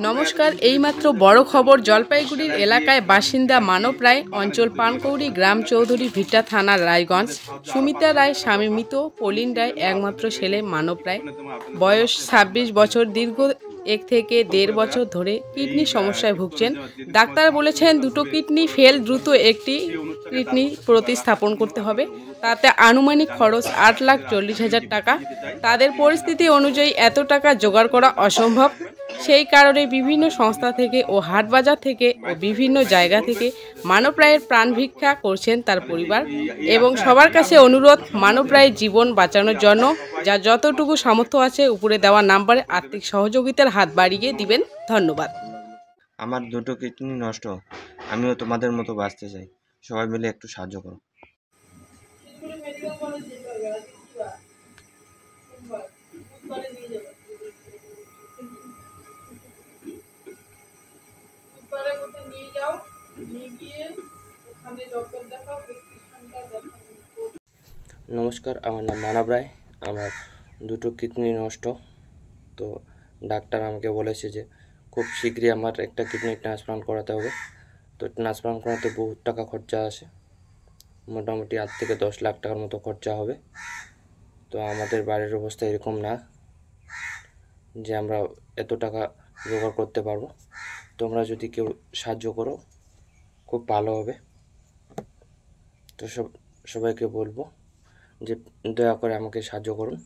নমস্কার। এইমাত্র বড় খবর। জলপাইগুড়ির এলাকায় বাসিন্দা মানব রায়, অঞ্চল পানকৌড়ি, গ্রাম চৌধুরী ভিটা, থানা রায়গঞ্জ। সুমিতা রায় স্বামী মৃত, পলিন রায় একমাত্র ছেলে মানব রায়, বয়স 26 বছর। দীর্ঘ 1 থেকে 1.5 বছর ধরে কিডনি সমস্যায় ভুগছেন। ডাক্তার বলেছেন দুটো কিডনি ফেল, দ্রুত একটি কিডনি প্রতিস্থাপন করতে হবে। তাতে আনুমানিক খরচ 8,40,000 টাকা। তাদের পরিস্থিতি অনুযায়ী এত টাকা জোগাড় করা অসম্ভব। সেই কারণে বিভিন্ন সংস্থা থেকে ও হাটবাজার থেকে ও বিভিন্ন জায়গা থেকে মানব রায়ের প্রাণ ভিক্ষা করছেন তার পরিবার, এবং সবার কাছে অনুরোধ মানব রায়ের জীবন বাঁচানোর জন্য যা যতটুকু সামর্থ্য আছে উপরে দেওয়া নাম্বারে আর্থিক সহযোগিতার হাত বাড়িয়ে দিবেন। ধন্যবাদ। আমার দুটো কিডনি নষ্ট, আমিও তোমাদের মতো বাঁচতে চাই, সবাই মিলে একটু সাহায্য করো। নমস্কার, আমার নাম মানব রায়। আমার দুটো কিডনি নষ্ট, তো ডাক্তার আমাকে বলেছে যে খুব শীঘ্রই আমার একটা কিডনি ট্রান্সপ্লান্ট করাতে হবে। তো ট্রান্সপ্লান্ট করাতে বহুত টাকা খরচা আসে, মোটামুটি 8 থেকে 10 লাখ টাকার মতো খরচা হবে। তো আমাদের বাড়ির অবস্থা এরকম না যে আমরা এত টাকা জোগাড় করতে পারবো। তোমরা যদি কেউ সাহায্য করো খুব ভালো হবে। তো সবাইকে বলবো যে দয়া করে আমাকে সাহায্য করুন।